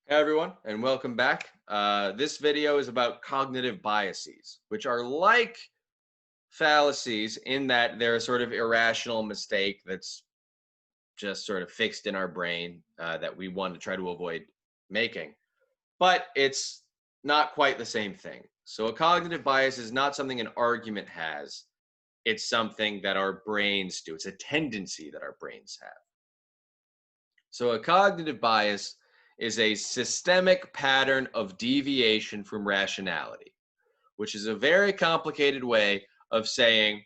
Hey everyone, and welcome back. This video is about cognitive biases, which are like fallacies in that they're a sort of irrational mistake that's just sort of fixed in our brain that we want to try to avoid making. But it's not quite the same thing. So, a cognitive bias is not something an argument has, it's something that our brains do. It's a tendency that our brains have. So, a cognitive bias is a systemic pattern of deviation from rationality, which is a very complicated way of saying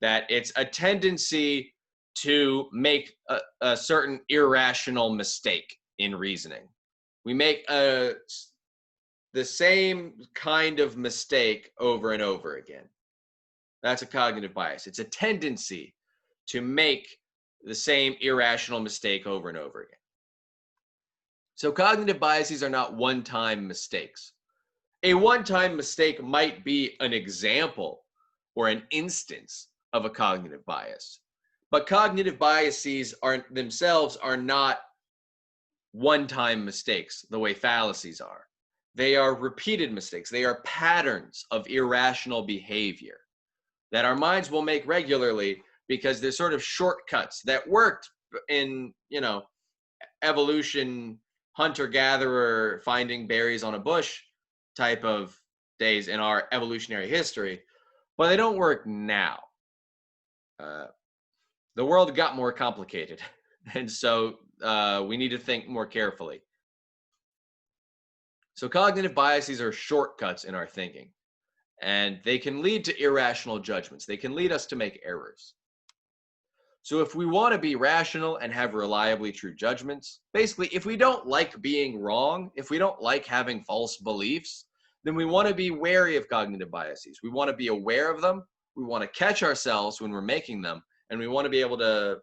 that it's a tendency to make a certain irrational mistake in reasoning. We make the same kind of mistake over and over again. That's a cognitive bias. It's a tendency to make the same irrational mistake over and over again. So cognitive biases are not one-time mistakes. A one-time mistake might be an example or an instance of a cognitive bias. But cognitive biases are not one-time mistakes the way fallacies are. They are repeated mistakes. They are patterns of irrational behavior that our minds will make regularly because they're sort of shortcuts that worked in, evolution, hunter gatherer finding berries on a bush type of days in our evolutionary history, but they don't work now. Uh, the world got more complicated, and so we need to think more carefully. So, cognitive biases are shortcuts in our thinking, and they can lead to irrational judgments. They can lead us to make errors. So if we want to be rational and have reliably true judgments, basically, if we don't like being wrong, if we don't like having false beliefs, then we want to be wary of cognitive biases. We want to be aware of them. We want to catch ourselves when we're making them, and we want to be able to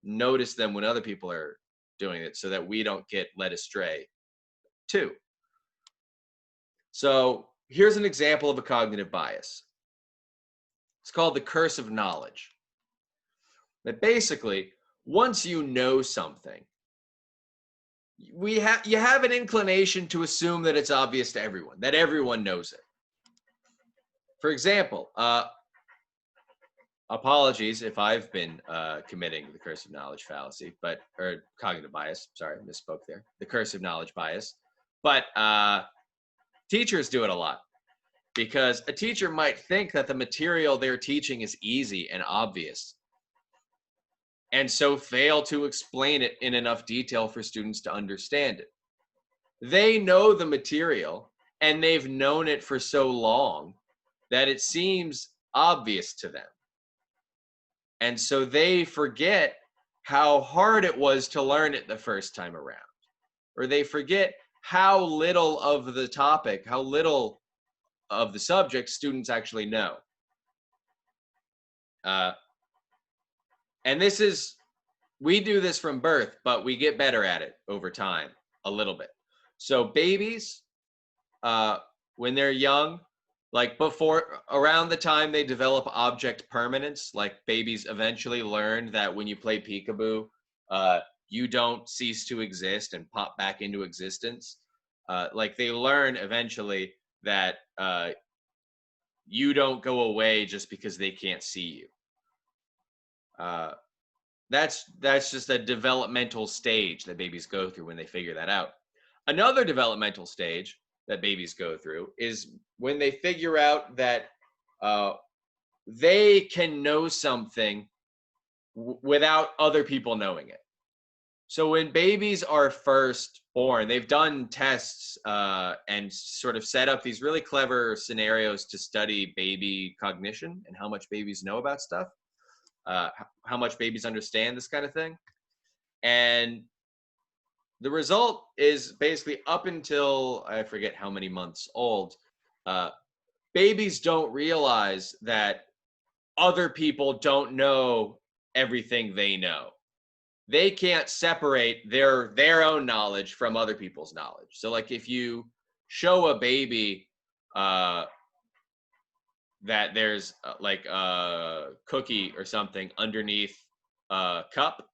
notice them when other people are doing it so that we don't get led astray too. So here's an example of a cognitive bias. It's called the curse of knowledge. That basically, once you know something, you have an inclination to assume that it's obvious to everyone, that everyone knows it. For example, apologies if I've been committing the curse of knowledge fallacy, or cognitive bias. Sorry, misspoke there. The curse of knowledge bias. But teachers do it a lot because a teacher might think that the material they're teaching is easy and obvious, and so fail to explain it in enough detail for students to understand it. They know the material and they've known it for so long that it seems obvious to them. And so they forget how hard it was to learn it the first time around, or they forget how little of the topic, how little of the subject students actually know. And we do this from birth, but we get better at it over time a little bit. So babies, when they're young, like around the time they develop object permanence, like babies eventually learn that when you play peekaboo, you don't cease to exist and pop back into existence. Like they learn eventually that you don't go away just because they can't see you. That's just a developmental stage that babies go through when they figure that out. Another developmental stage that babies go through is when they figure out that they can know something without other people knowing it. So when babies are first born, they've done tests and sort of set up these really clever scenarios to study baby cognition and how much babies know about stuff. How much babies understand this kind of thing. And the result is basically up until I forget how many months old, babies don't realize that other people don't know everything they know. They can't separate their own knowledge from other people's knowledge. So like if you show a baby that there's like a cookie or something underneath a cup,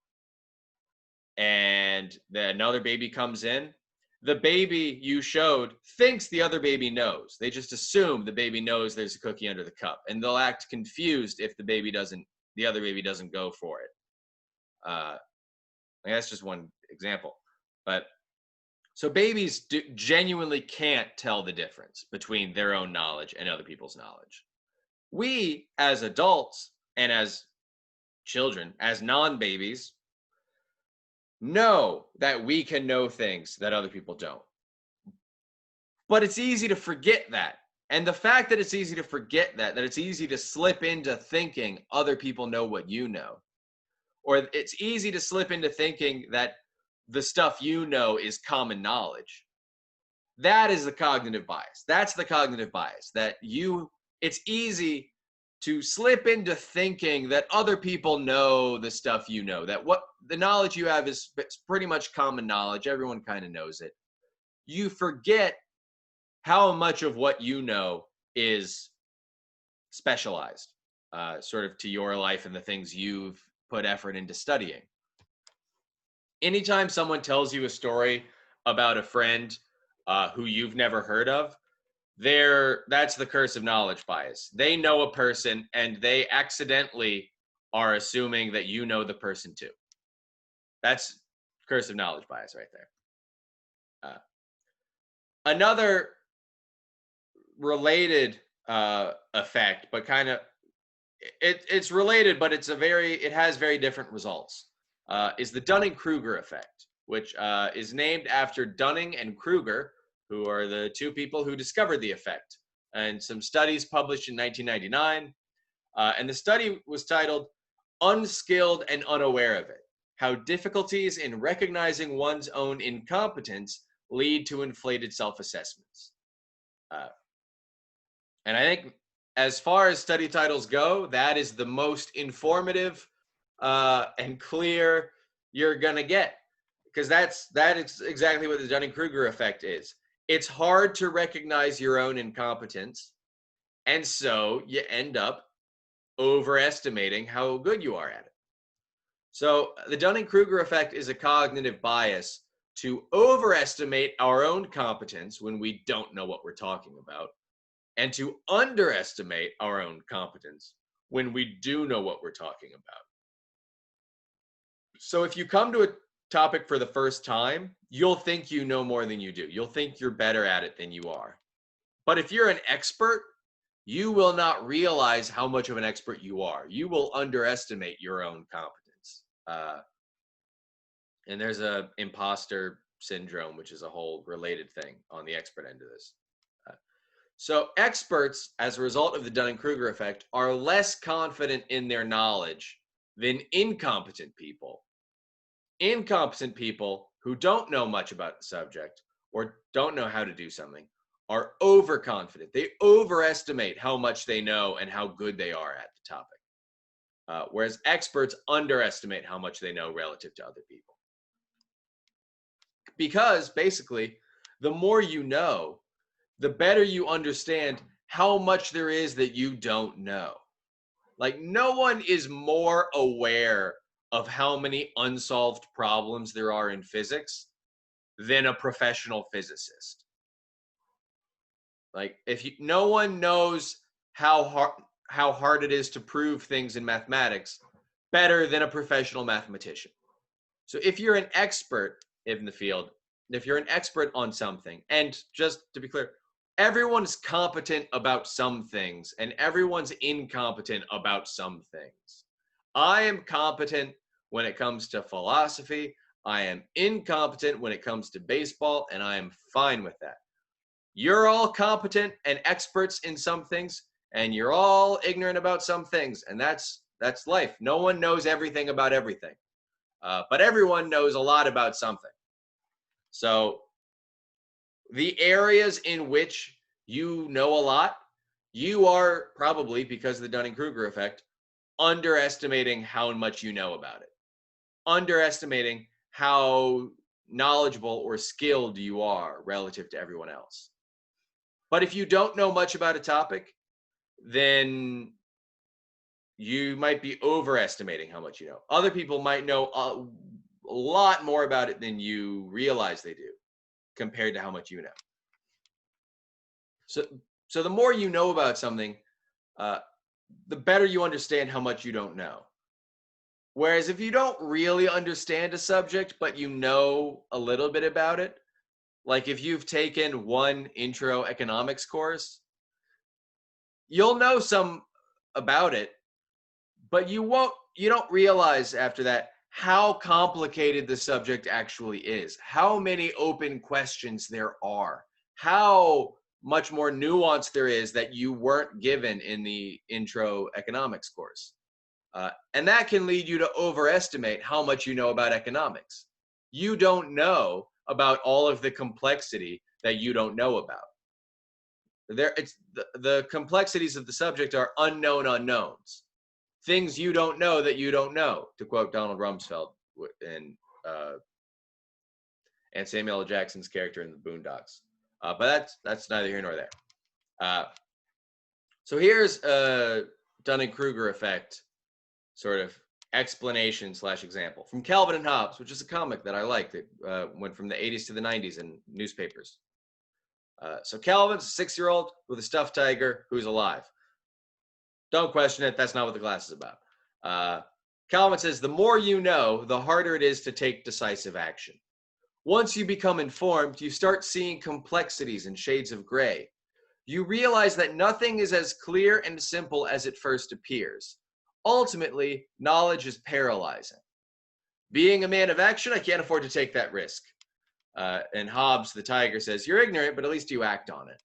and then another baby comes in the baby you showed thinks the other baby knows. They just assume the baby knows there's a cookie under the cup, and they'll act confused if the other baby doesn't go for it. That's just one example. But so babies genuinely can't tell the difference between their own knowledge and other people's knowledge. We, as adults and as children, as non-babies, know that we can know things that other people don't. But it's easy to forget that. And the fact that it's easy to forget that it's easy to slip into thinking other people know what you know, or it's easy to slip into thinking that the stuff you know is common knowledge. That is the cognitive bias. That's the cognitive bias it's easy to slip into thinking that other people know the stuff you know, that what the knowledge you have is pretty much common knowledge. Everyone kind of knows it. You forget how much of what you know is specialized, sort of to your life and the things you've put effort into studying. Anytime someone tells you a story about a friend who you've never heard of, that's the curse of knowledge bias. They know a person and they accidentally are assuming that you know the person too. That's curse of knowledge bias right there. Another related effect, but kind of it's related, but it has very different results. Is the Dunning-Kruger Effect, which is named after Dunning and Kruger, who are the two people who discovered the effect, and some studies published in 1999. And the study was titled "Unskilled and Unaware of It: How Difficulties in Recognizing One's Own Incompetence Lead to Inflated Self-Assessments." And I think as far as study titles go, that is the most informative and clear you're gonna get, because that is exactly what the Dunning-Kruger effect is. It's hard to recognize your own incompetence, and so you end up overestimating how good you are at it. So the Dunning-Kruger effect is a cognitive bias to overestimate our own competence when we don't know what we're talking about, and to underestimate our own competence when we do know what we're talking about. So if you come to a topic for the first time, you'll think you know more than you do. You'll think you're better at it than you are. But if you're an expert, you will not realize how much of an expert you are. You will underestimate your own competence. And there's a imposter syndrome, which is a whole related thing on the expert end of this. So experts, as a result of the Dunning-Kruger effect, are less confident in their knowledge than incompetent people. Incompetent people who don't know much about the subject or don't know how to do something are overconfident. They overestimate how much they know and how good they are at the topic. Whereas experts underestimate how much they know relative to other people. Because basically, the more you know, the better you understand how much there is that you don't know. Like, no one is more aware of how many unsolved problems there are in physics than a professional physicist. Like, no one knows how hard it is to prove things in mathematics better than a professional mathematician. So if you're an expert in the field, if you're an expert on something, and just to be clear, everyone's competent about some things and everyone's incompetent about some things. I am competent when it comes to philosophy. I am incompetent when it comes to baseball, and I am fine with that. You're all competent and experts in some things, and you're all ignorant about some things, and that's life. No one knows everything about everything, but everyone knows a lot about something. So the areas in which you know a lot, you are probably, because of the Dunning-Kruger effect, underestimating how much you know about it. Underestimating how knowledgeable or skilled you are relative to everyone else. But if you don't know much about a topic, then you might be overestimating how much you know. Other people might know a lot more about it than you realize they do, compared to how much you know. So the more you know about something, the better you understand how much you don't know. Whereas if you don't really understand a subject, but you know a little bit about it, like if you've taken one intro economics course, you'll know some about it, but you don't realize after that how complicated the subject actually is, how many open questions there are, how much more nuance there is that you weren't given in the intro economics course. And that can lead you to overestimate how much you know about economics. You don't know about all of the complexity that you don't know about. The complexities of the subject are unknown unknowns. Things you don't know that you don't know, to quote Donald Rumsfeld and Samuel L. Jackson's character in the Boondocks. But that's neither here nor there. So here's a Dunning-Kruger Effect sort of explanation / example from Calvin and Hobbes, which is a comic that I like that went from the 80s to the 90s in newspapers. So Calvin's a 6-year-old with a stuffed tiger who's alive. Don't question it. That's not what the class is about. Calvin says, the more you know, the harder it is to take decisive action. Once you become informed, you start seeing complexities and shades of gray. You realize that nothing is as clear and simple as it first appears. Ultimately, knowledge is paralyzing. Being a man of action, I can't afford to take that risk. And Hobbes, the tiger, says, you're ignorant, but at least you act on it,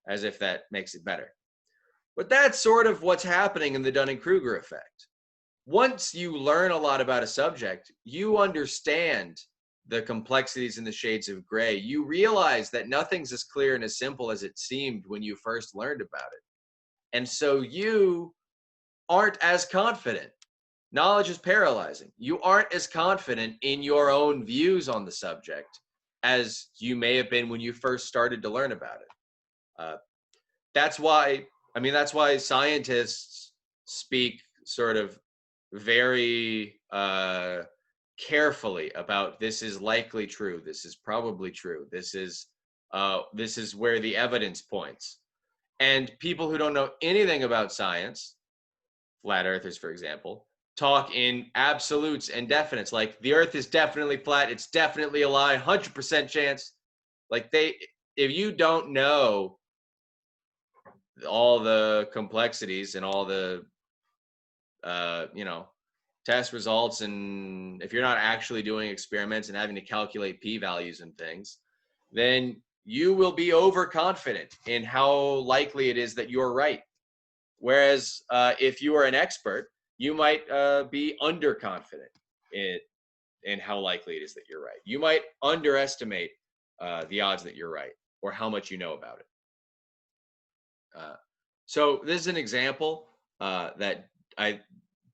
as if that makes it better. But that's sort of what's happening in the Dunning-Kruger effect. Once you learn a lot about a subject, you understand the complexities and the shades of gray. You realize that nothing's as clear and as simple as it seemed when you first learned about it. And so you aren't as confident. Knowledge is paralyzing. You aren't as confident in your own views on the subject as you may have been when you first started to learn about it. That's why scientists speak sort of very carefully about this is likely true, this is probably true, this is where the evidence points. And people who don't know anything about science, flat earthers, for example, talk in absolutes and definites, like the earth is definitely flat, it's definitely a lie, 100% chance. Like if you don't know all the complexities and all the test results, and if you're not actually doing experiments and having to calculate p-values and things, then you will be overconfident in how likely it is that you're right. Whereas if you are an expert, you might be underconfident in how likely it is that you're right. You might underestimate the odds that you're right or how much you know about it. So this is an example that I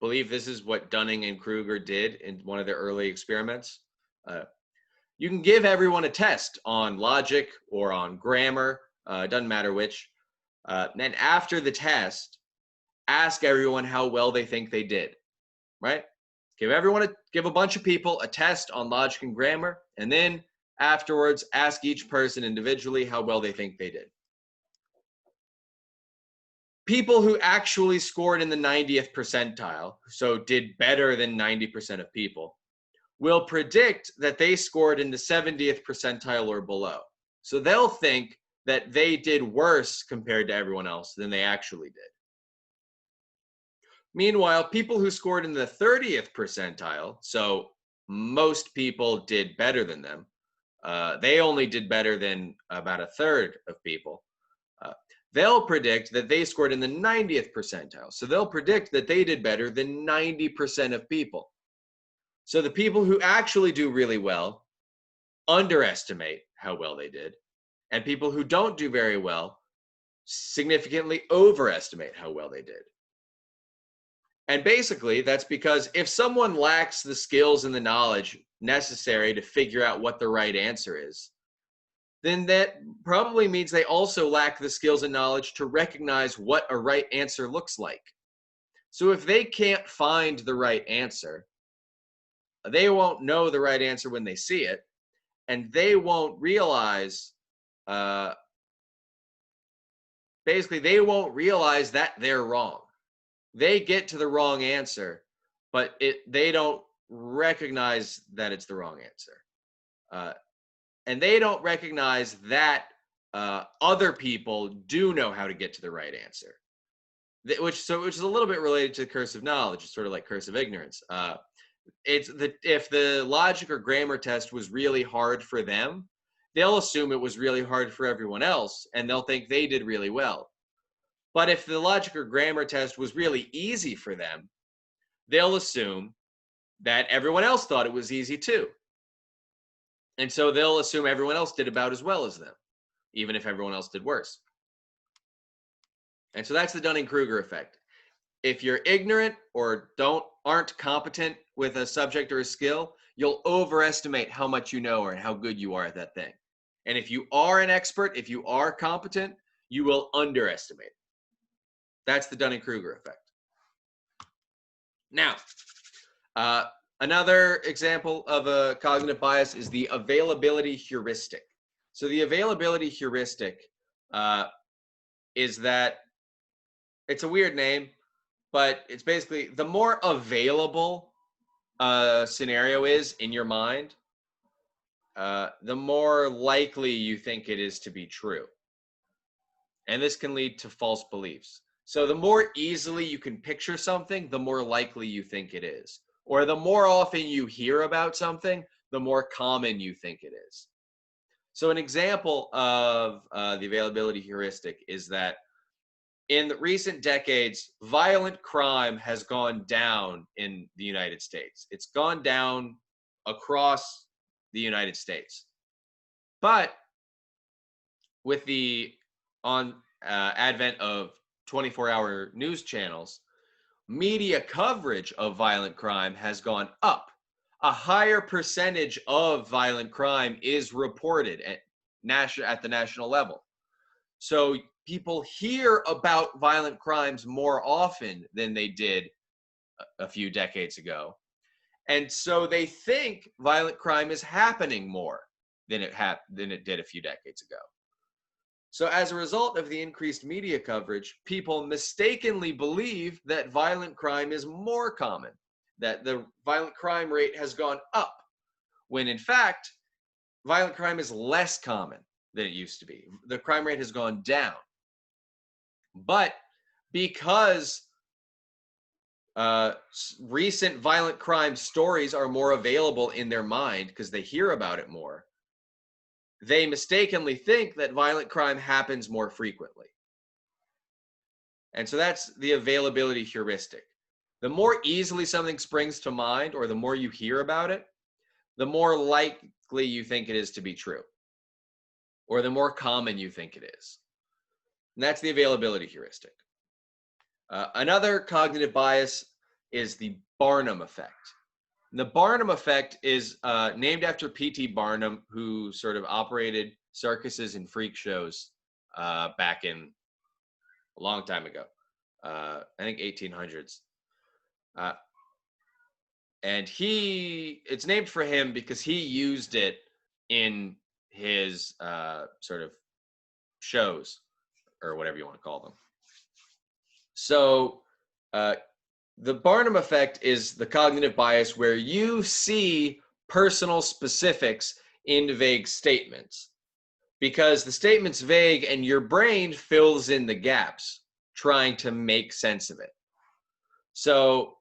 believe this is what Dunning and Kruger did in one of their early experiments. You can give everyone a test on logic or on grammar, doesn't matter which. Then after the test, ask everyone how well they think they did, right? Give a bunch of people a test on logic and grammar, and then afterwards ask each person individually how well they think they did. People who actually scored in the 90th percentile, so did better than 90% of people, will predict that they scored in the 70th percentile or below. So they'll think that they did worse compared to everyone else than they actually did. Meanwhile, people who scored in the 30th percentile, so most people did better than them, they only did better than about a third of people. They'll predict that they scored in the 90th percentile. So they'll predict that they did better than 90% of people. So the people who actually do really well underestimate how well they did. And people who don't do very well significantly overestimate how well they did. And basically, that's because if someone lacks the skills and the knowledge necessary to figure out what the right answer is, then that probably means they also lack the skills and knowledge to recognize what a right answer looks like. So if they can't find the right answer, they won't know the right answer when they see it, and they won't realize, basically, they won't realize that they're wrong. They get to the wrong answer, but they don't recognize that it's the wrong answer. And they don't recognize that other people do know how to get to the right answer. Which is a little bit related to cursive knowledge. It's sort of like cursive ignorance. If the logic or grammar test was really hard for them, they'll assume it was really hard for everyone else, and they'll think they did really well. But if the logic or grammar test was really easy for them, they'll assume that everyone else thought it was easy too. And so they'll assume everyone else did about as well as them, even if everyone else did worse. And so that's the Dunning-Kruger effect. If you're ignorant or aren't competent with a subject or a skill, you'll overestimate how much you know or how good you are at that thing. And if you are an expert, if you are competent, you will underestimate. That's the Dunning-Kruger effect. Now, another example of a cognitive bias is the availability heuristic. So the availability heuristic is that, it's a weird name, but it's basically the more available a scenario is in your mind, the more likely you think it is to be true. And this can lead to false beliefs. So the more easily you can picture something, the more likely you think it is. Or the more often you hear about something, the more common you think it is. So an example of the availability heuristic is that in the recent decades, violent crime has gone down in the United States. It's gone down across the United States. But with the advent of 24-hour news channels, media coverage of violent crime has gone up. A higher percentage of violent crime is reported at the national level. So people hear about violent crimes more often than they did a few decades ago. And so they think violent crime is happening more than it did a few decades ago. So as a result of the increased media coverage, people mistakenly believe that violent crime is more common, that the violent crime rate has gone up, when in fact, violent crime is less common than it used to be. The crime rate has gone down. But because recent violent crime stories are more available in their mind because they hear about it more, they mistakenly think that violent crime happens more frequently. And so that's the availability heuristic. The more easily something springs to mind, or the more you hear about it, the more likely you think it is to be true, or the more common you think it is. And that's the availability heuristic. Another cognitive bias is the Barnum Effect. And the Barnum Effect is named after P.T. Barnum, who sort of operated circuses and freak shows back in a long time ago, I think 1800s. And it's named for him because he used it in his sort of shows, or whatever you want to call them. So the Barnum Effect is the cognitive bias where you see personal specifics in vague statements, because the statement's vague and your brain fills in the gaps trying to make sense of it. So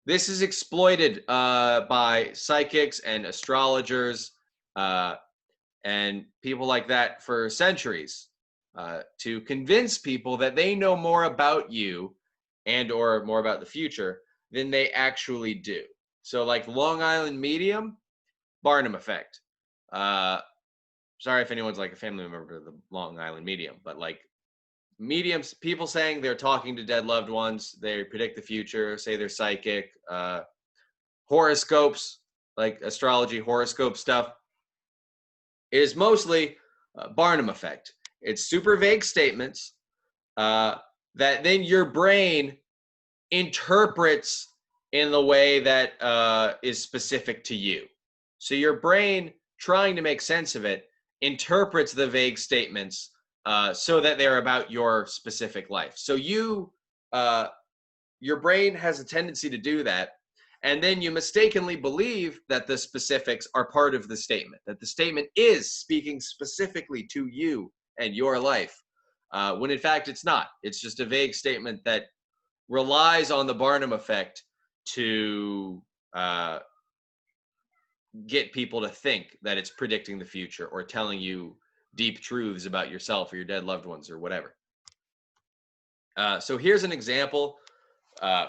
this is exploited by psychics and astrologers and people like that for centuries to convince people that they know more about you and or more about the future than they actually do. So like Long Island Medium, Barnum Effect. Sorry if anyone's like a family member of the Long Island Medium, but like mediums, people saying they're talking to dead loved ones, they predict the future, say they're psychic, horoscopes, like astrology, horoscope stuff, is mostly Barnum Effect. It's super vague statements that then your brain interprets in the way that is specific to you. So your brain trying to make sense of it, interprets the vague statements so that they're about your specific life. So your brain has a tendency to do that. And then you mistakenly believe that the specifics are part of the statement, that the statement is speaking specifically to you and your life, when in fact it's not. It's just a vague statement that relies on the Barnum effect to get people to think that it's predicting the future or telling you deep truths about yourself or your dead loved ones or whatever. So here's an example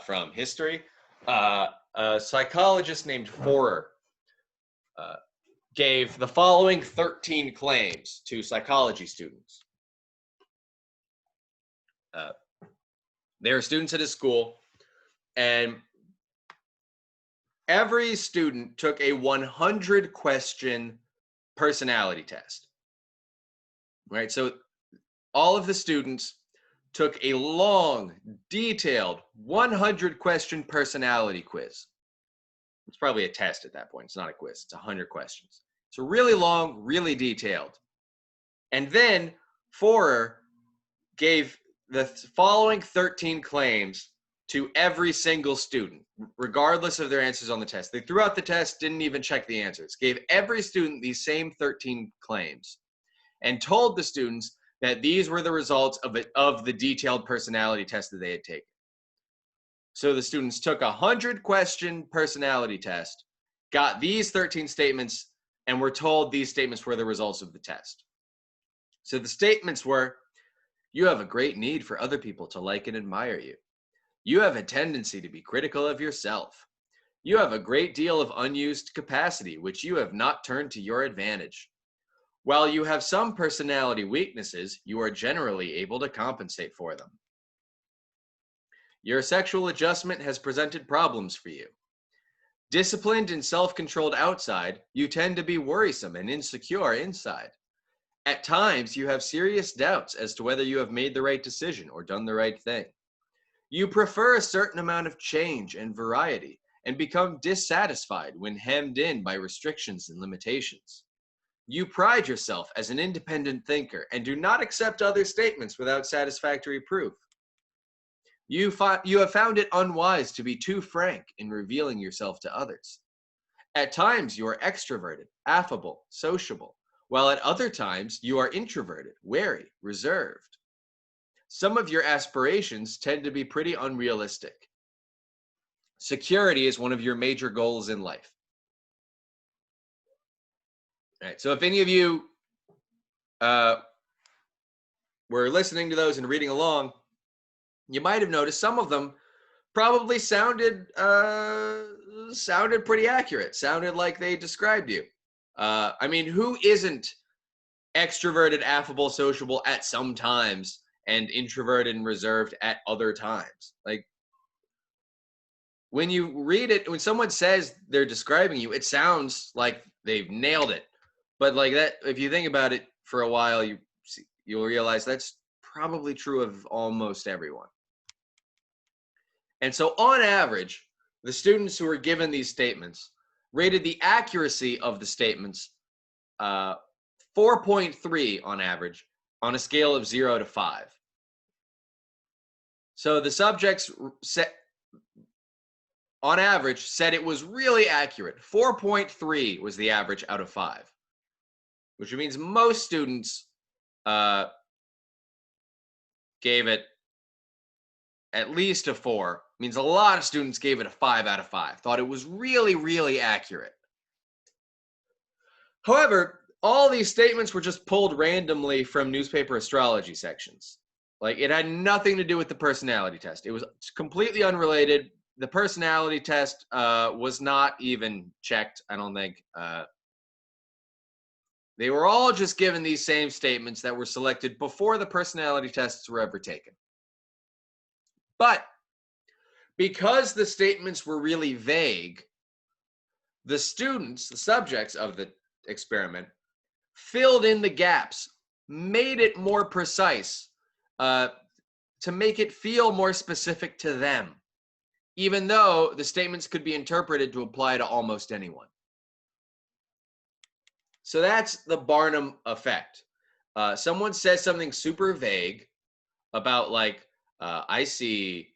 from history. A psychologist named Forer gave the following 13 claims to psychology students. They were students at his school, and every student took a 100-question personality test. Right? So all of the students took a long, detailed 100-question personality quiz. It's probably a test at that point. It's not a quiz. It's 100 questions. It's really long, really detailed. And then Forer gave the following 13 claims to every single student, regardless of their answers on the test. They threw out the test, didn't even check the answers, gave every student these same 13 claims, and told the students that these were the results of the detailed personality test that they had taken. So the students took a 100-question personality test, got these 13 statements, and were told these statements were the results of the test. So the statements were, you have a great need for other people to like and admire you. You have a tendency to be critical of yourself. You have a great deal of unused capacity, which you have not turned to your advantage. While you have some personality weaknesses, you are generally able to compensate for them. Your sexual adjustment has presented problems for you. Disciplined and self-controlled outside, you tend to be worrisome and insecure inside. At times, you have serious doubts as to whether you have made the right decision or done the right thing. You prefer a certain amount of change and variety and become dissatisfied when hemmed in by restrictions and limitations. You pride yourself as an independent thinker and do not accept other statements without satisfactory proof. You have found it unwise to be too frank in revealing yourself to others. At times, you are extroverted, affable, sociable, while at other times, you are introverted, wary, reserved. Some of your aspirations tend to be pretty unrealistic. Security is one of your major goals in life. All right, so if any of you were listening to those and reading along, you might have noticed some of them probably sounded pretty accurate, sounded like they described you. I mean, who isn't extroverted, affable, sociable at some times and introverted and reserved at other times? Like, when you read it, when someone says they're describing you, it sounds like they've nailed it. But like that, if you think about it for a while, you'll realize that's probably true of almost everyone. And so on average, the students who were given these statements rated the accuracy of the statements 4.3 on average on a scale of 0 to 5. So the subjects on average said it was really accurate. 4.3 was the average out of 5, which means most students gave it at least a 4. Means a lot of students gave it a 5 out of 5. Thought it was really, really accurate. However, all these statements were just pulled randomly from newspaper astrology sections. Like, it had nothing to do with the personality test. It was completely unrelated. The personality test was not even checked, I don't think. They were all just given these same statements that were selected before the personality tests were ever taken. But because the statements were really vague, the students, the subjects of the experiment, filled in the gaps, made it more precise, to make it feel more specific to them, even though the statements could be interpreted to apply to almost anyone. So that's the Barnum effect. Someone says something super vague about like, I see,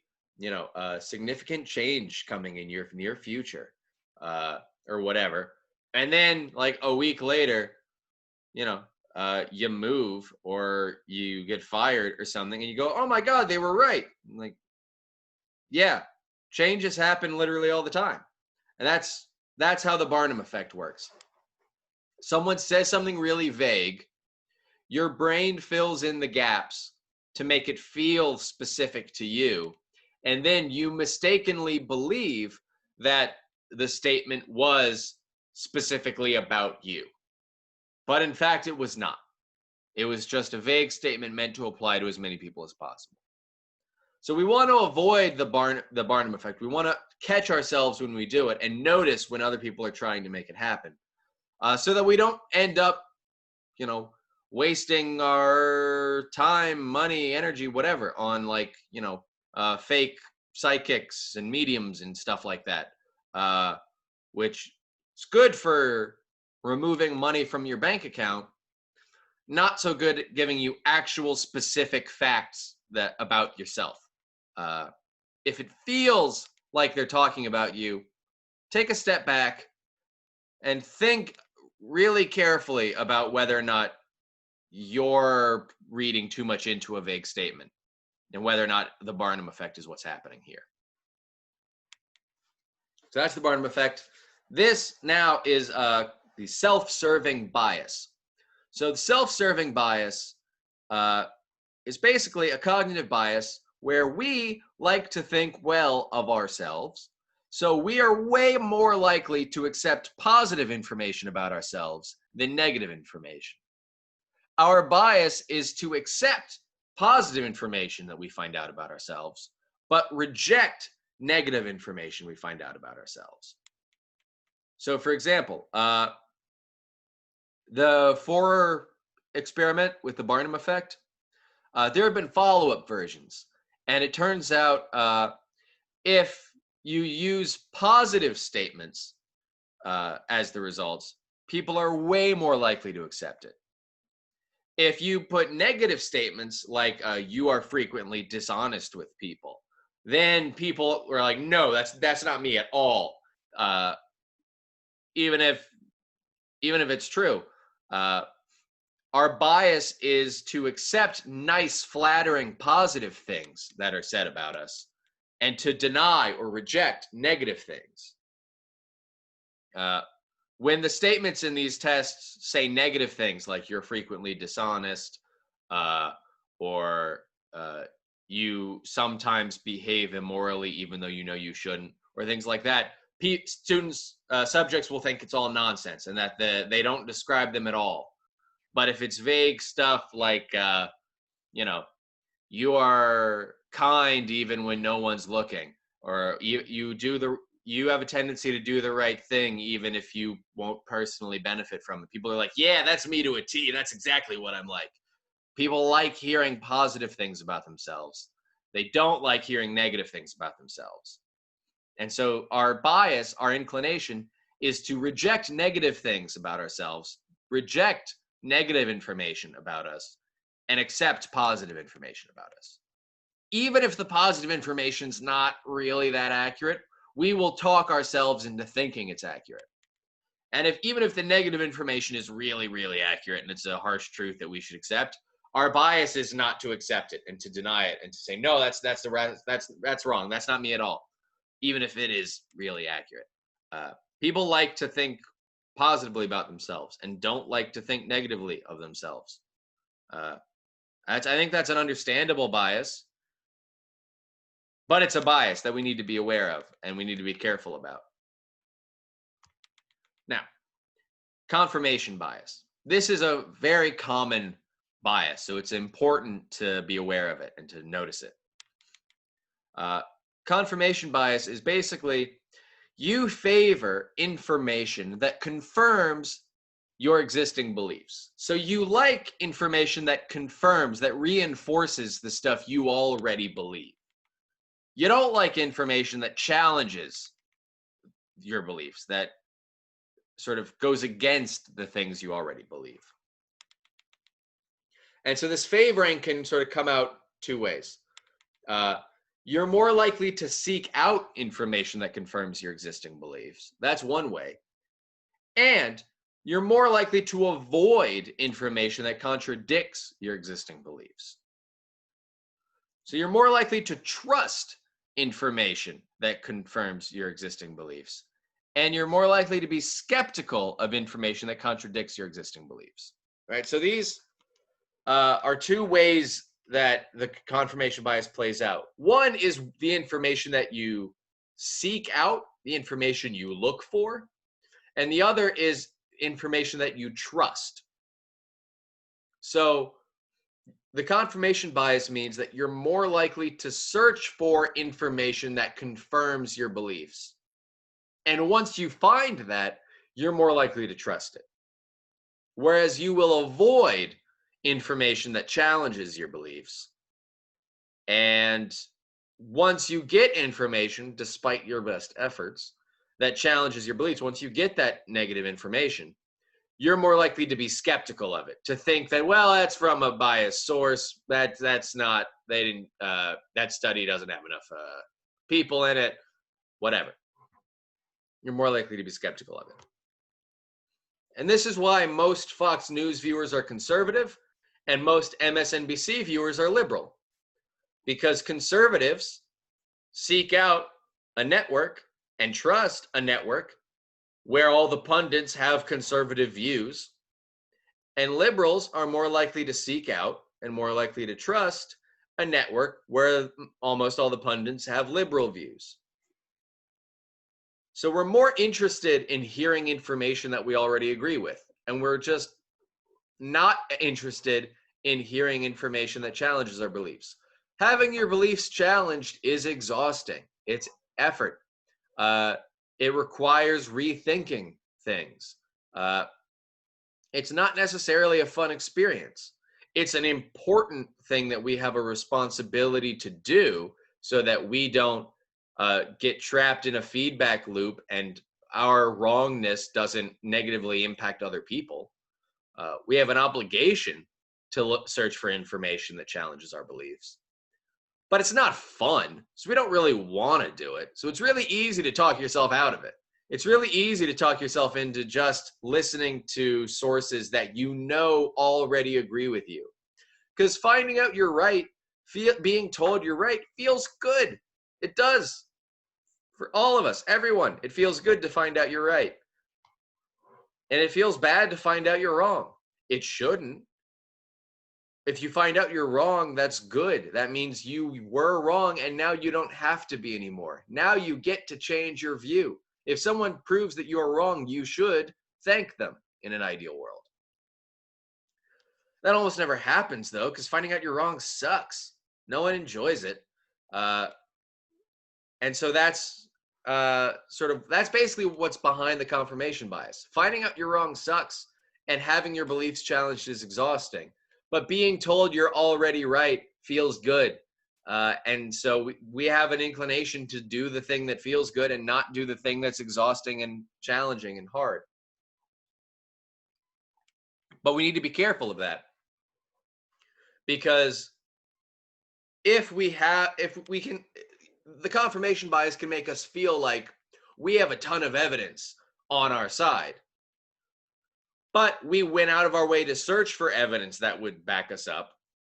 significant change coming in your near future, or whatever. And then like a week later, you know, you move or you get fired or something, and you go, "Oh my God, they were right." I'm like, yeah, changes happen literally all the time, and that's how the Barnum effect works. Someone says something really vague, your brain fills in the gaps to make it feel specific to you, and then you mistakenly believe that the statement was specifically about you, but in fact, it was not. It was just a vague statement meant to apply to as many people as possible. So we want to avoid the Barnum effect. We want to catch ourselves when we do it and notice when other people are trying to make it happen, so that we don't end up, wasting our time, money, energy, whatever, on like, fake psychics and mediums and stuff like that, which is good for removing money from your bank account, not so good at giving you actual specific facts that about yourself. If it feels like they're talking about you, take a step back and think really carefully about whether or not you're reading too much into a vague statement and whether or not the Barnum effect is what's happening here. So that's the Barnum effect. This now is the self-serving bias. So the self-serving bias is basically a cognitive bias where we like to think well of ourselves. So we are way more likely to accept positive information about ourselves than negative information. Our bias is to accept positive information that we find out about ourselves, but reject negative information we find out about ourselves. So for example, the Forer experiment with the Barnum effect, there have been follow-up versions, and it turns out if you use positive statements as the results, people are way more likely to accept it. If you put negative statements like you are frequently dishonest with people, then people were like, no, that's not me at all. Even if it's true, our bias is to accept nice, flattering, positive things that are said about us, and to deny or reject negative things. When the statements in these tests say negative things like you're frequently dishonest, or you sometimes behave immorally even though you know you shouldn't, or things like that, subjects will think it's all nonsense and that they don't describe them at all. But if it's vague stuff like, you are kind even when no one's looking, or you have a tendency to do the right thing even if you won't personally benefit from it, people are like, yeah, that's me to a T. That's exactly what I'm like. People like hearing positive things about themselves. They don't like hearing negative things about themselves. And so our bias, our inclination, is to reject negative things about ourselves, reject negative information about us, and accept positive information about us. Even if the positive information is not really that accurate, we will talk ourselves into thinking it's accurate. And even if the negative information is really, really accurate and it's a harsh truth that we should accept, our bias is not to accept it and to deny it and to say, no, that's wrong. That's not me at all, even if it is really accurate. People like to think positively about themselves and don't like to think negatively of themselves. I think that's an understandable bias, but it's a bias that we need to be aware of and we need to be careful about. Now, confirmation bias. This is a very common bias, so it's important to be aware of it and to notice it. Confirmation bias is basically you favor information that confirms your existing beliefs. So you like information that confirms, that reinforces the stuff you already believe. You don't like information that challenges your beliefs, that sort of goes against the things you already believe. And so this favoring can sort of come out two ways. You're more likely to seek out information that confirms your existing beliefs. That's one way. And you're more likely to avoid information that contradicts your existing beliefs. So you're more likely to trust information that confirms your existing beliefs. And you're more likely to be skeptical of information that contradicts your existing beliefs. Right? So these are two ways that the confirmation bias plays out. One is the information that you seek out, the information you look for, and the other is information that you trust. So the confirmation bias means that you're more likely to search for information that confirms your beliefs. And once you find that, you're more likely to trust it. Whereas you will avoid information that challenges your beliefs. And once you get information, despite your best efforts, that challenges your beliefs, once you get that negative information, you're more likely to be skeptical of it, to think that, well, that's from a biased source. That's not, they didn't, that study doesn't have enough people in it, whatever. You're more likely to be skeptical of it. And this is why most Fox News viewers are conservative and most MSNBC viewers are liberal. Because conservatives seek out a network and trust a network where all the pundits have conservative views, and liberals are more likely to seek out and more likely to trust a network where almost all the pundits have liberal views. So we're more interested in hearing information that we already agree with, and we're just not interested in hearing information that challenges our beliefs. Having your beliefs challenged is exhausting. It's effort. It requires rethinking things. It's not necessarily a fun experience. It's an important thing that we have a responsibility to do so that we don't get trapped in a feedback loop and our wrongness doesn't negatively impact other people. We have an obligation to search for information that challenges our beliefs. But it's not fun, so we don't really want to do it. So it's really easy to talk yourself out of it. It's really easy to talk yourself into just listening to sources that you know already agree with you. Because finding out you're right, being told you're right, feels good. It does. For all of us, everyone, it feels good to find out you're right. And it feels bad to find out you're wrong. It shouldn't. If you find out you're wrong, that's good. That means you were wrong and now you don't have to be anymore. Now you get to change your view. If someone proves that you're wrong, you should thank them in an ideal world. That almost never happens though, because finding out you're wrong sucks. No one enjoys it. And so that's that's basically what's behind the confirmation bias. Finding out you're wrong sucks, and having your beliefs challenged is exhausting. But being told you're already right feels good. And so we have an inclination to do the thing that feels good and not do the thing that's exhausting and challenging and hard. But we need to be careful of that. Because the confirmation bias can make us feel like we have a ton of evidence on our side. But we went out of our way to search for evidence that would back us up.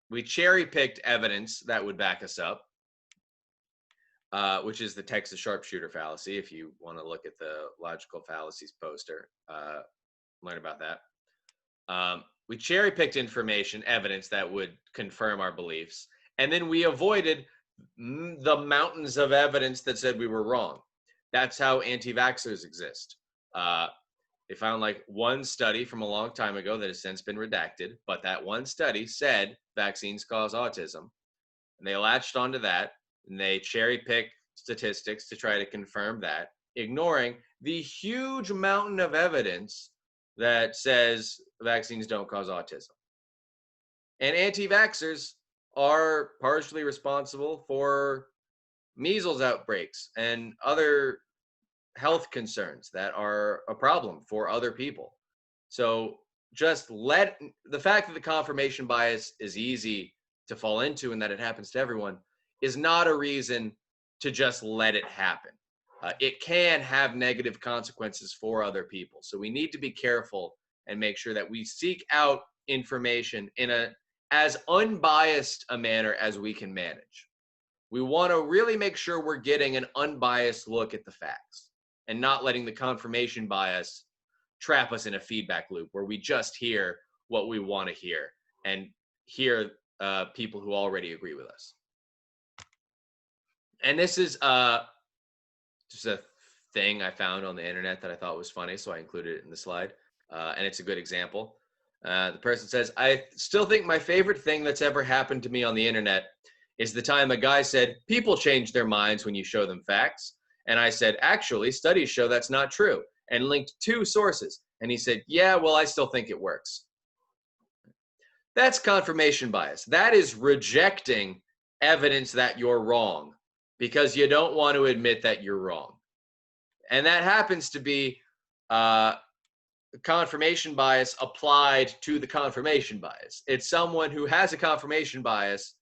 We cherry-picked evidence that would back us up, which is the Texas sharpshooter fallacy. If you want to look at the logical fallacies poster, learn about that. We cherry-picked evidence that would confirm our beliefs, and then we avoided the mountains of evidence that said we were wrong. That's how anti-vaxxers exist. They found like one study from a long time ago that has since been redacted, but that one study said vaccines cause autism. And they latched onto that, and they cherry-picked statistics to try to confirm that, ignoring the huge mountain of evidence that says vaccines don't cause autism. And anti-vaxxers are partially responsible for measles outbreaks and other health concerns that are a problem for other people. So just let the fact that the confirmation bias is easy to fall into and that it happens to everyone is not a reason to just let it happen. It can have negative consequences for other people. So we need to be careful and make sure that we seek out information in a as unbiased a manner as we can manage. We want to really make sure we're getting an unbiased look at the facts and not letting the confirmation bias trap us in a feedback loop where we just hear what we want to hear and hear people who already agree with us. And this is just a thing I found on the internet that I thought was funny, so I included it in the slide. And it's a good example. The person says, I still think my favorite thing that's ever happened to me on the internet is the time a guy said, people change their minds when you show them facts. And I said, actually, studies show that's not true, and linked 2 sources. And he said, yeah, well, I still think it works. That's confirmation bias. That is rejecting evidence that you're wrong because you don't want to admit that you're wrong. And that happens to be confirmation bias applied to the confirmation bias. It's someone who has a confirmation bias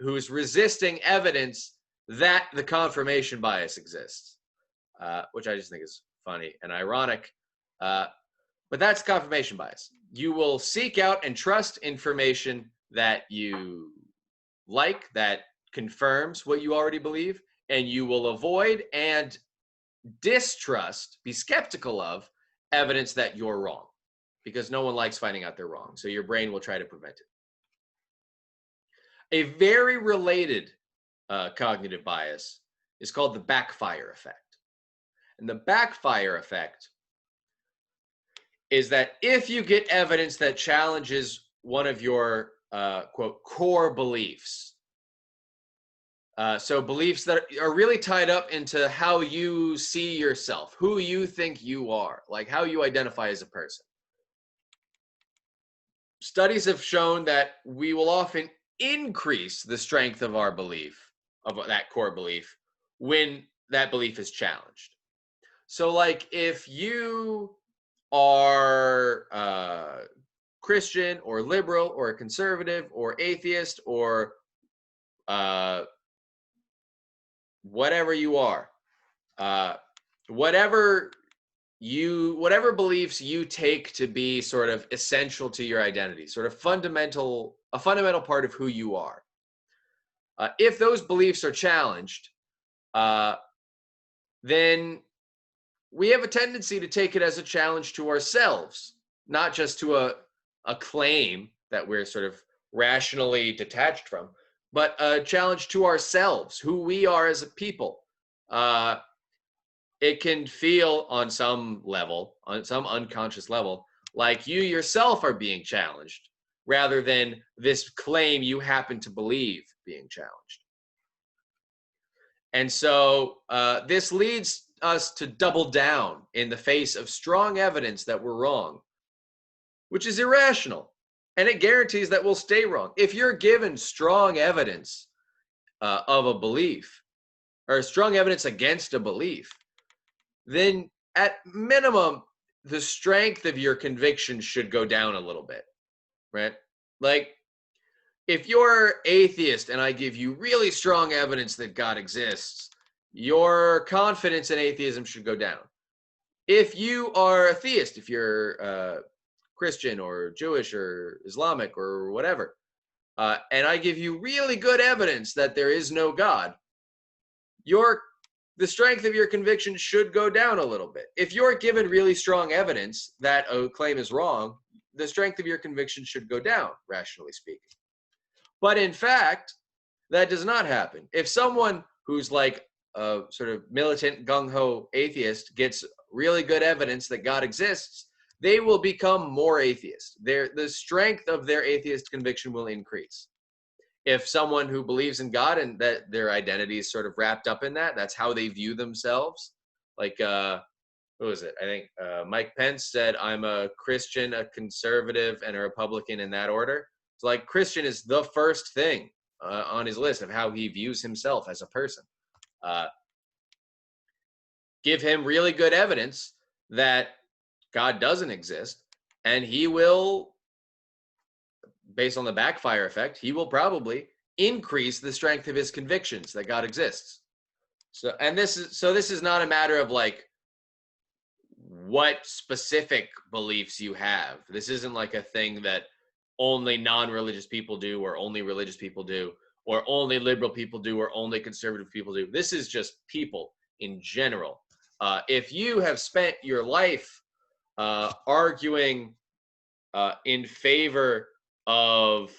who's resisting evidence that the confirmation bias exists, which I just think is funny and ironic. But that's confirmation bias. You will seek out and trust information that you like, that confirms what you already believe, and you will avoid and distrust, be skeptical of evidence that you're wrong, because no one likes finding out they're wrong. So your brain will try to prevent it. A very related cognitive bias is called the backfire effect. And the backfire effect is that if you get evidence that challenges one of your quote core beliefs, so beliefs that are really tied up into how you see yourself, who you think you are, like how you identify as a person. Studies have shown that we will often increase the strength of our belief, of that core belief, when that belief is challenged. So like if you are Christian or liberal or conservative or atheist or whatever you are, whatever beliefs you take to be sort of essential to your identity, sort of a fundamental part of who you are. If those beliefs are challenged, then we have a tendency to take it as a challenge to ourselves, not just to a claim that we're sort of rationally detached from, but a challenge to ourselves, who we are as a people. It can feel on some level, on some unconscious level, like you yourself are being challenged rather than this claim you happen to believe being challenged. And so this leads us to double down in the face of strong evidence that we're wrong, which is irrational. And it guarantees that we'll stay wrong. If you're given strong evidence of a belief, or strong evidence against a belief, then at minimum, the strength of your conviction should go down a little bit, right? Like, if you're atheist and I give you really strong evidence that God exists, your confidence in atheism should go down. If you are a theist, if you're Christian or Jewish or Islamic or whatever, and I give you really good evidence that there is no God, the strength of your conviction should go down a little bit. If you're given really strong evidence that a claim is wrong, the strength of your conviction should go down, rationally speaking. But in fact, that does not happen. If someone who's like a sort of militant, gung-ho atheist gets really good evidence that God exists, they will become more atheist. The strength of their atheist conviction will increase. If someone who believes in God and that their identity is sort of wrapped up in that, that's how they view themselves. Like, who was it? I think Mike Pence said, I'm a Christian, a conservative, and a Republican in that order. It's like Christian is the first thing on his list of how he views himself as a person. give him really good evidence that God doesn't exist, and he will, based on the backfire effect, he will probably increase the strength of his convictions that God exists. This is not a matter of like what specific beliefs you have. This isn't like a thing that only non-religious people do, or only religious people do, or only liberal people do, or only conservative people do. This is just people in general. If you have spent your life arguing in favor of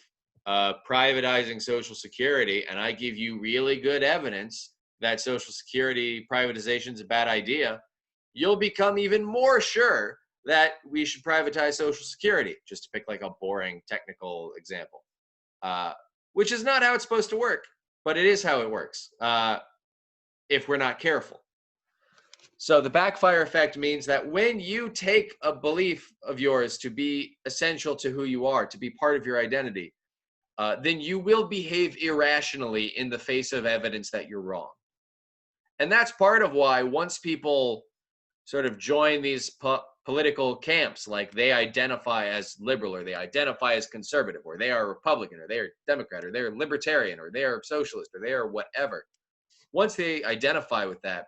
privatizing Social Security, and I give you really good evidence that Social Security privatization is a bad idea, you'll become even more sure that we should privatize Social Security, just to pick like a boring technical example, which is not how it's supposed to work, but it is how it works if we're not careful. So the backfire effect means that when you take a belief of yours to be essential to who you are, to be part of your identity, then you will behave irrationally in the face of evidence that you're wrong. And that's part of why once people sort of join these political camps, like they identify as liberal, or they identify as conservative, or they are Republican, or they are Democrat, or they're libertarian, or they are socialist, or they are whatever. Once they identify with that,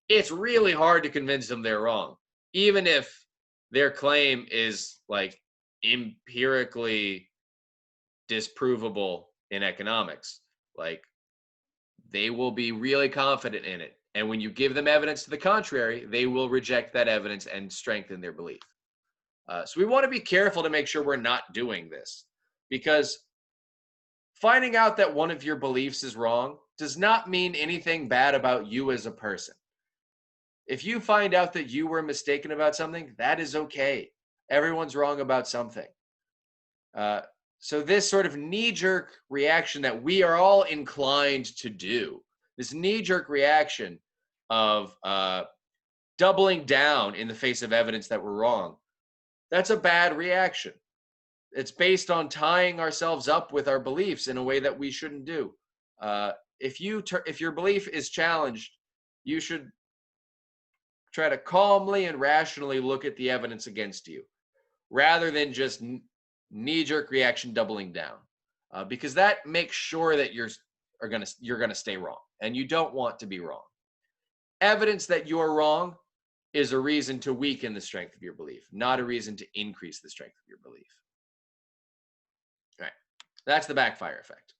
it's really hard to convince them they're wrong, even if their claim is like empirically disprovable in economics. Like, they will be really confident in it. And when you give them evidence to the contrary, they will reject that evidence and strengthen their belief. So we want to be careful to make sure we're not doing this, because finding out that one of your beliefs is wrong does not mean anything bad about you as a person. If you find out that you were mistaken about something, that is okay. Everyone's wrong about something. So this sort of knee-jerk reaction that we are all inclined to do, this knee-jerk reaction of doubling down in the face of evidence that we're wrong, that's a bad reaction. It's based on tying ourselves up with our beliefs in a way that we shouldn't do. If your belief is challenged, you should try to calmly and rationally look at the evidence against you, rather than just knee-jerk reaction doubling down, because that makes sure that you're gonna stay wrong, and you don't want to be wrong. Evidence that you're wrong is a reason to weaken the strength of your belief, not a reason to increase the strength of your belief. All right, that's the backfire effect.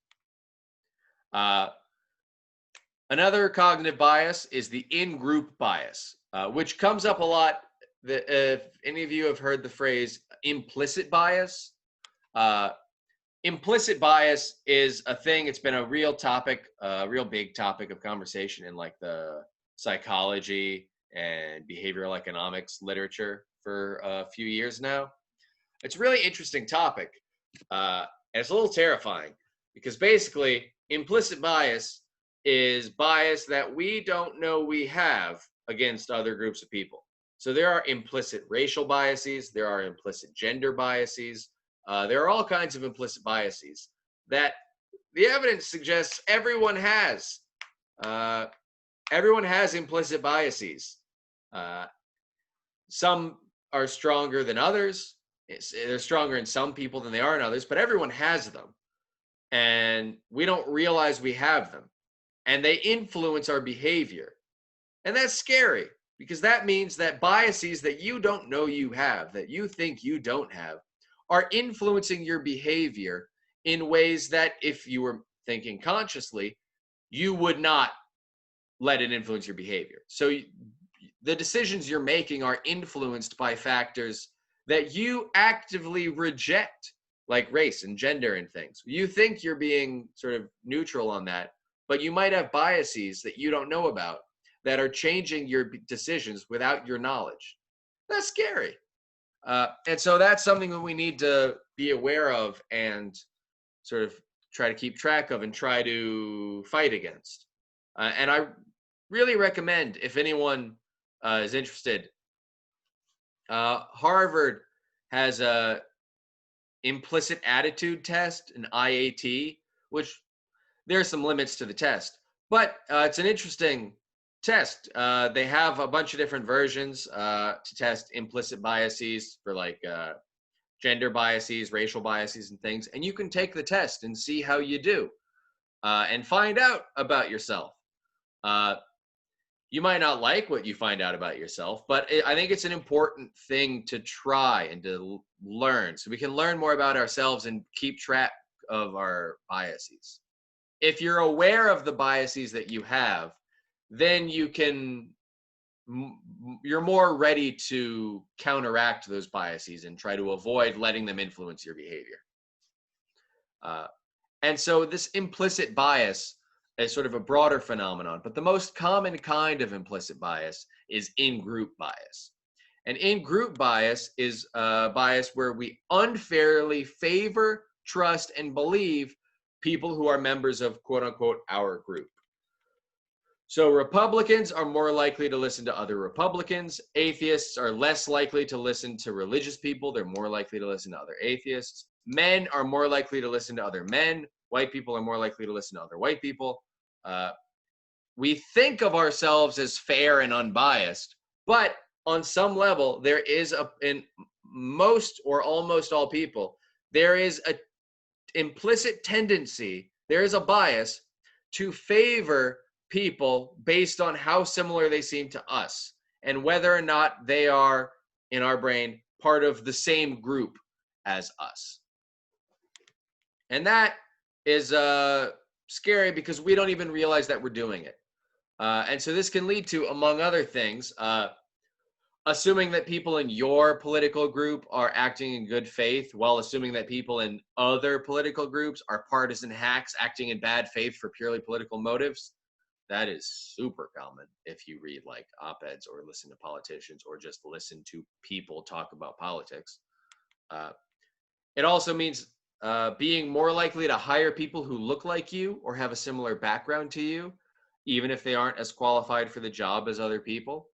Another cognitive bias is the in-group bias, which comes up a lot. If any of you have heard the phrase implicit bias, implicit bias is a thing. It's been a real topic, a real big topic of conversation in like the psychology and behavioral economics literature for a few years now. It's a really interesting topic, and it's a little terrifying, because basically implicit bias is bias that we don't know we have against other groups of people. So there are implicit racial biases, there are implicit gender biases, there are all kinds of implicit biases that the evidence suggests everyone has. Everyone has implicit biases. Some are stronger than others. They're stronger in some people than they are in others, but everyone has them. And we don't realize we have them. And they influence our behavior. And that's scary, because that means that biases that you don't know you have, that you think you don't have, are influencing your behavior in ways that, if you were thinking consciously, you would not let it influence your behavior. So the decisions you're making are influenced by factors that you actively reject, like race and gender and things. You think you're being sort of neutral on that, but you might have biases that you don't know about that are changing your decisions without your knowledge. That's scary. And so that's something that we need to be aware of and sort of try to keep track of and try to fight against. And I really recommend, if anyone is interested, Harvard has a implicit attitude test, an IAT, which there are some limits to the test, but it's an interesting test. They have a bunch of different versions to test implicit biases for like gender biases, racial biases, and things. And you can take the test and see how you do and find out about yourself. You might not like what you find out about yourself, but I think it's an important thing to try and to learn so we can learn more about ourselves and keep track of our biases. If you're aware of the biases that you have, then you're more ready to counteract those biases and try to avoid letting them influence your behavior. And so this implicit bias is sort of a broader phenomenon, but the most common kind of implicit bias is in-group bias. And in-group bias is a bias where we unfairly favor, trust, and believe people who are members of quote unquote our group. So Republicans are more likely to listen to other Republicans. Atheists are less likely to listen to religious people. They're more likely to listen to other atheists. Men are more likely to listen to other men. White people are more likely to listen to other white people. We think of ourselves as fair and unbiased, but on some level, there is in most or almost all people, there is an implicit tendency, there is a bias to favor people based on how similar they seem to us and whether or not they are, in our brain, part of the same group as us. And that is scary because we don't even realize that we're doing it. And so this can lead to, among other things, assuming that people in your political group are acting in good faith while assuming that people in other political groups are partisan hacks acting in bad faith for purely political motives. That is super common if you read like op-eds or listen to politicians or just listen to people talk about politics. It also means being more likely to hire people who look like you or have a similar background to you, even if they aren't as qualified for the job as other people.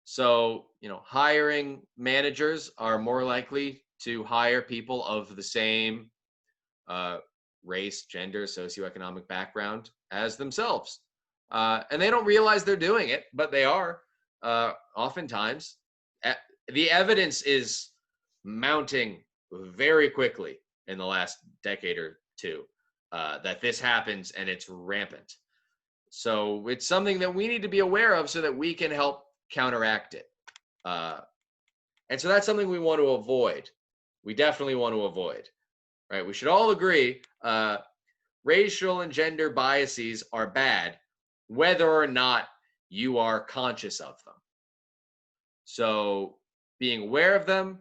So, hiring managers are more likely to hire people of the same race, gender, socioeconomic background as themselves. And they don't realize they're doing it, but they are. Oftentimes, the evidence is mounting very quickly in the last decade or two that this happens and it's rampant. So it's something that we need to be aware of so that we can help counteract it. And so that's something we want to avoid. We definitely want to avoid. Right? We should all agree racial and gender biases are bad, whether or not you are conscious of them. So being aware of them,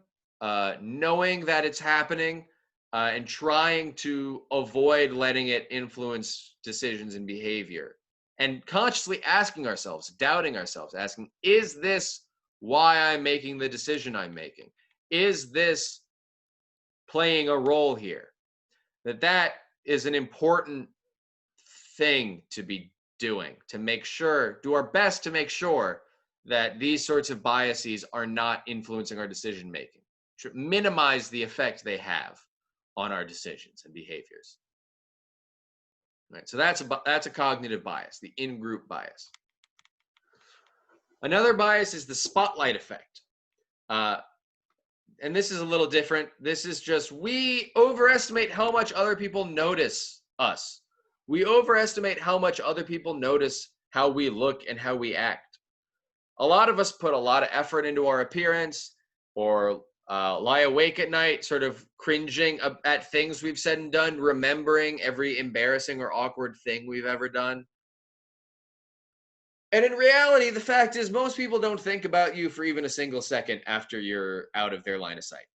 knowing that it's happening, and trying to avoid letting it influence decisions and behavior. And consciously asking ourselves, doubting ourselves, asking, is this why I'm making the decision I'm making? Is this playing a role here? That is an important thing to be doing, to make sure, do our best to make sure that these sorts of biases are not influencing our decision making, to minimize the effect they have on our decisions and behaviors. Right, so that's a cognitive bias, the in-group bias. Another bias is the spotlight effect. And this is a little different. This is just, we overestimate how much other people notice us. We overestimate how much other people notice how we look and how we act. A lot of us put a lot of effort into our appearance or lie awake at night, sort of cringing at things we've said and done, remembering every embarrassing or awkward thing we've ever done. And in reality, the fact is most people don't think about you for even a single second after you're out of their line of sight.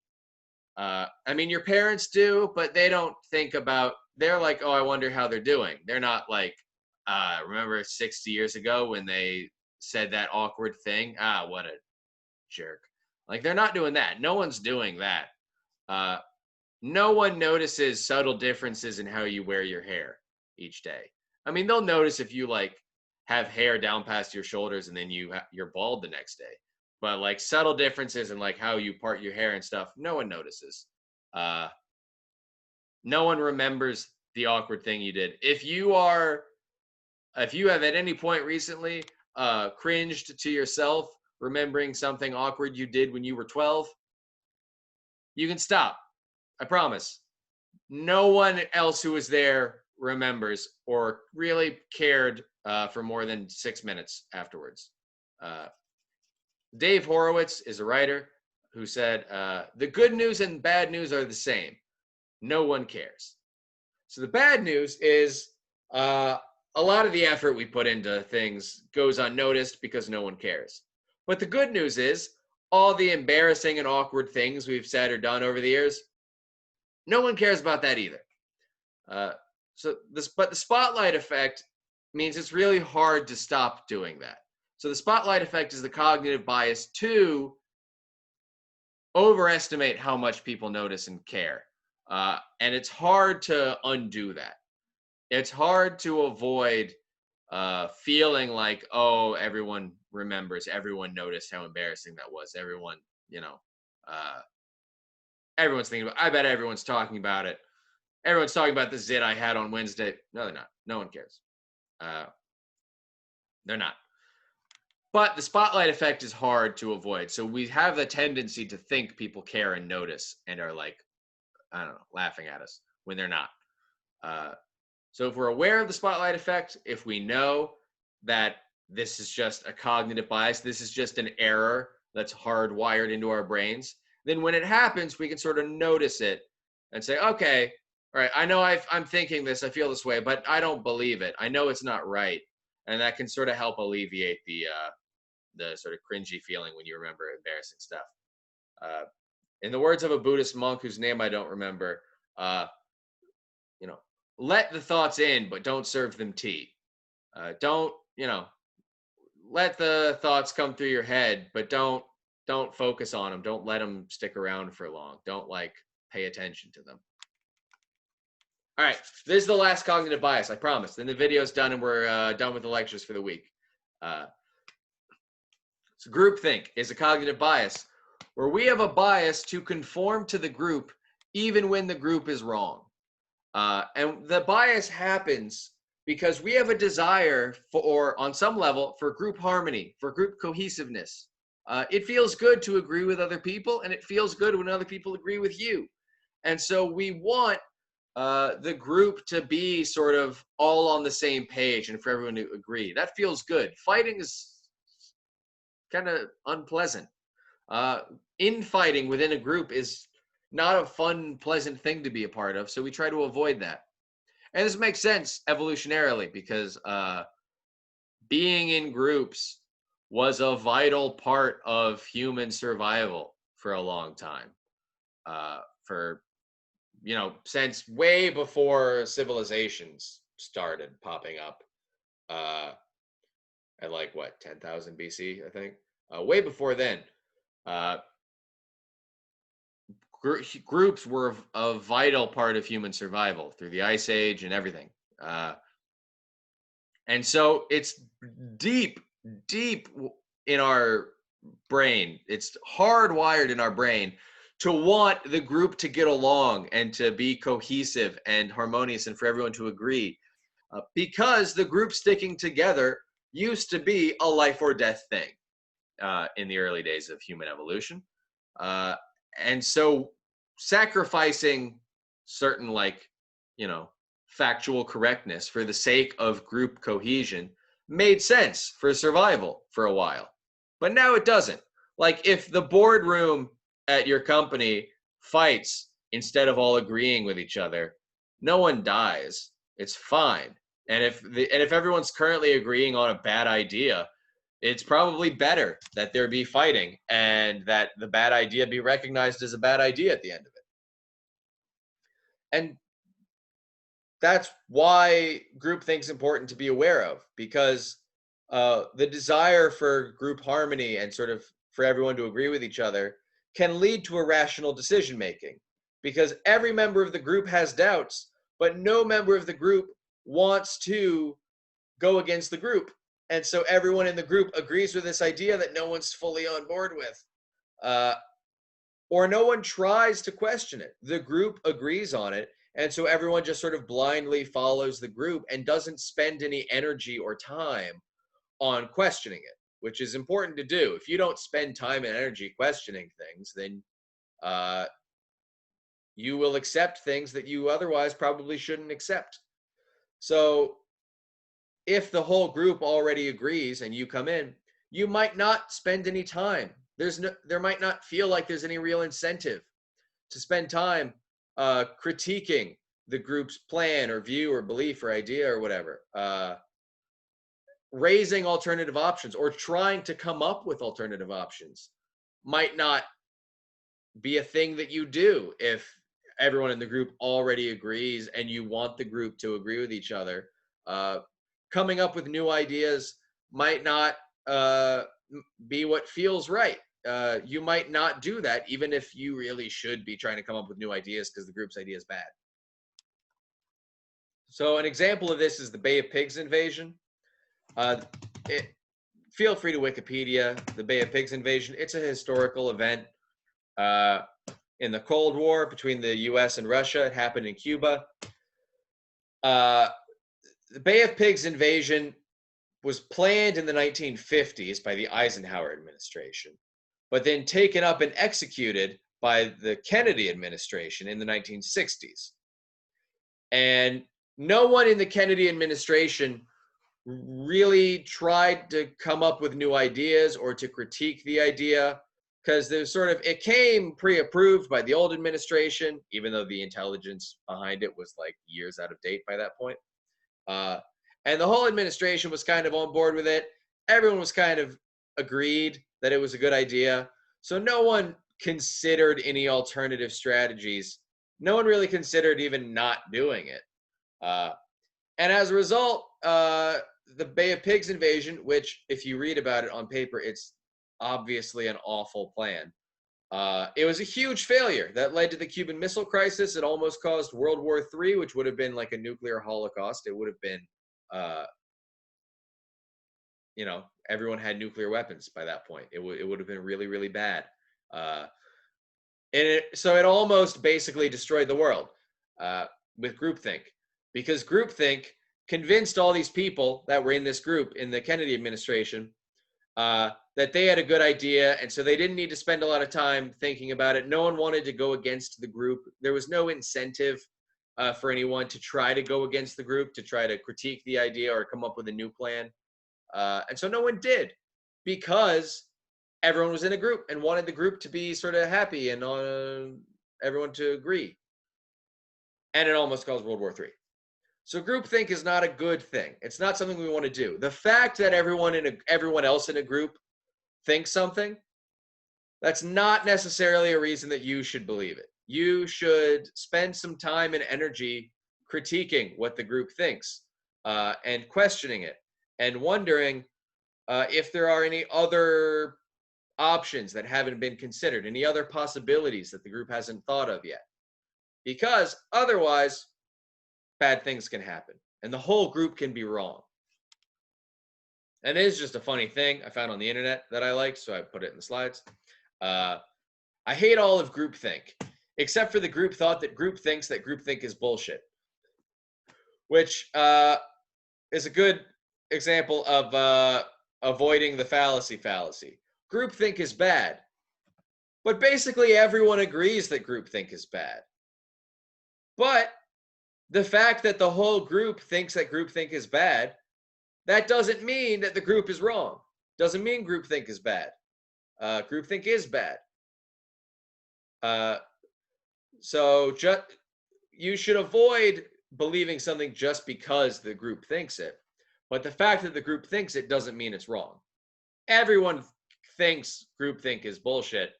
I mean, your parents do, but they don't think about, they're like, oh, I wonder how they're doing. They're not like, remember 60 years ago when they said that awkward thing? Ah, what a jerk. Like, they're not doing that. No one's doing that. No one notices subtle differences in how you wear your hair each day. I mean, they'll notice if you like have hair down past your shoulders and then you're bald the next day. But like subtle differences in like how you part your hair and stuff, no one notices. No one remembers the awkward thing you did. If you are If you have at any point recently cringed to yourself remembering something awkward you did when you were 12, you can stop. I promise. No one else who was there remembers or really cared for more than 6 minutes afterwards. Uh, Dave Horowitz is a writer who said, the good news and bad news are the same. No one cares. So the bad news is a lot of the effort we put into things goes unnoticed because no one cares. But the good news is all the embarrassing and awkward things we've said or done over the years, no one cares about that either. But the spotlight effect means it's really hard to stop doing that. So the spotlight effect is the cognitive bias to overestimate how much people notice and care. And it's hard to undo that. It's hard to avoid feeling like, oh, everyone remembers, everyone noticed how embarrassing that was. Everyone, everyone's thinking about, I bet everyone's talking about it. Everyone's talking about the zit I had on Wednesday. No, they're not. No one cares. They're not. But the spotlight effect is hard to avoid. So we have the tendency to think people care and notice and are like, I don't know, laughing at us when they're not. So if we're aware of the spotlight effect, if we know that this is just a cognitive bias, this is just an error that's hardwired into our brains, then when it happens, we can sort of notice it and say, okay, all right, I know I'm thinking this, I feel this way, but I don't believe it. I know it's not right. And that can sort of help alleviate the sort of cringy feeling when you remember embarrassing stuff. In the words of a Buddhist monk whose name I don't remember, let the thoughts in, but don't serve them tea. Don't let the thoughts come through your head, but don't focus on them. Don't let them stick around for long. Don't pay attention to them. All right, this is the last cognitive bias, I promise. Then the video's done and we're done with the lectures for the week. So groupthink is a cognitive bias where we have a bias to conform to the group even when the group is wrong. And the bias happens because we have a desire for, on some level, for group harmony, for group cohesiveness. It feels good to agree with other people, and it feels good when other people agree with you. And so we want the group to be sort of all on the same page and for everyone to agree. That feels good. Fighting is kind of unpleasant. Infighting within a group is not a fun, pleasant thing to be a part of, so we try to avoid that. And this makes sense evolutionarily because being in groups was a vital part of human survival for a long time. Since way before civilizations started popping up at 10,000 BC, I think. Way before then. Groups were a vital part of human survival through the Ice Age and everything. And so it's deep in our brain. It's hardwired in our brain to want the group to get along and to be cohesive and harmonious and for everyone to agree. Because the group sticking together used to be a life or death thing in the early days of human evolution. And so sacrificing certain factual correctness for the sake of group cohesion made sense for survival for a while. But now it doesn't. If the boardroom at your company fights instead of all agreeing with each other, no one dies. It's fine. And if everyone's currently agreeing on a bad idea, it's probably better that there be fighting and that the bad idea be recognized as a bad idea at the end of it. And that's why groupthink is important to be aware of, because the desire for group harmony and sort of for everyone to agree with each other can lead to irrational decision making, because every member of the group has doubts, but no member of the group wants to go against the group. And so everyone in the group agrees with this idea that no one's fully on board with. Or no one tries to question it. The group agrees on it, And so everyone just sort of blindly follows the group and doesn't spend any energy or time on questioning it, which is important to do. If you don't spend time and energy questioning things, then you will accept things that you otherwise probably shouldn't accept. So if the whole group already agrees and you come in, you might not spend any time. There might not feel like there's any real incentive to spend time critiquing the group's plan or view or belief or idea or whatever. Raising alternative options or trying to come up with alternative options might not be a thing that you do if everyone in the group already agrees and you want the group to agree with each other. Coming up with new ideas might not be what feels right. You might not do that even if you really should be trying to come up with new ideas because the group's idea is bad. So an example of this is the Bay of Pigs invasion. Feel free to Wikipedia the Bay of Pigs invasion. It's a historical event in the Cold War between the US and Russia. It happened in Cuba. The Bay of Pigs invasion was planned in the 1950s by the Eisenhower administration, but then taken up and executed by the Kennedy administration in the 1960s. And no one in the Kennedy administration really tried to come up with new ideas or to critique the idea, because there's it came pre-approved by the old administration, even though the intelligence behind it was like years out of date by that point. And the whole administration was kind of on board with it. Everyone was kind of agreed that it was a good idea. So no one considered any alternative strategies. No one really considered even not doing it. And as a result, the Bay of Pigs invasion, which if you read about it on paper, it's obviously an awful plan. It was a huge failure that led to the Cuban Missile Crisis. It almost caused World War III, which would have been like a nuclear holocaust. It would have been, everyone had nuclear weapons by that point. It would have been really, really bad. So it almost basically destroyed the world with groupthink, because groupthink convinced all these people that were in this group in the Kennedy administration that they had a good idea, and so they didn't need to spend a lot of time thinking about it. No one wanted to go against the group. There was no incentive for anyone to try to go against the group, to try to critique the idea or come up with a new plan. And so no one did, because everyone was in a group and wanted the group to be sort of happy and everyone to agree. And it almost caused World War III. So groupthink is not a good thing. It's not something we want to do. The fact that everyone else in a group thinks something, that's not necessarily a reason that you should believe it. You should spend some time and energy critiquing what the group thinks and questioning it and wondering if there are any other options that haven't been considered, any other possibilities that the group hasn't thought of yet. Because otherwise, bad things can happen and the whole group can be wrong. And it is just a funny thing I found on the internet that I liked, so I put it in the slides. I hate all of groupthink, except for the group thought that group thinks that groupthink is bullshit, which is a good example of avoiding the fallacy. Groupthink is bad, but basically everyone agrees that groupthink is bad. But the fact that the whole group thinks that groupthink is bad, that doesn't mean that the group is wrong. Doesn't mean groupthink is bad. Groupthink is bad. So you should avoid believing something just because the group thinks it. But the fact that the group thinks it doesn't mean it's wrong. Everyone thinks groupthink is bullshit,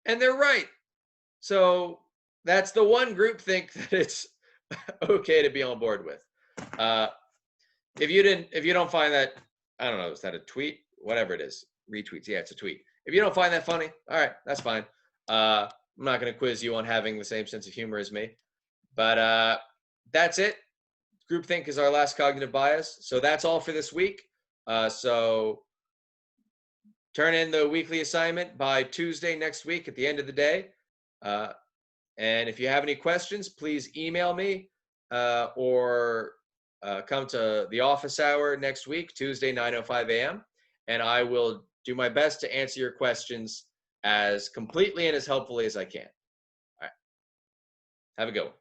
and they're right. So that's the one groupthink that it's okay to be on board with. If you don't find that, I don't know, is that a tweet? Whatever it is, retweets. Yeah, it's a tweet. If you don't find that funny, all right, that's fine. I'm not going to quiz you on having the same sense of humor as me, but that's it. Groupthink is our last cognitive bias. So that's all for this week. So turn in the weekly assignment by Tuesday next week at the end of the day. And if you have any questions, please email me or come to the office hour next week, Tuesday, 9:05 a.m. And I will do my best to answer your questions as completely and as helpfully as I can. All right. Have a good one.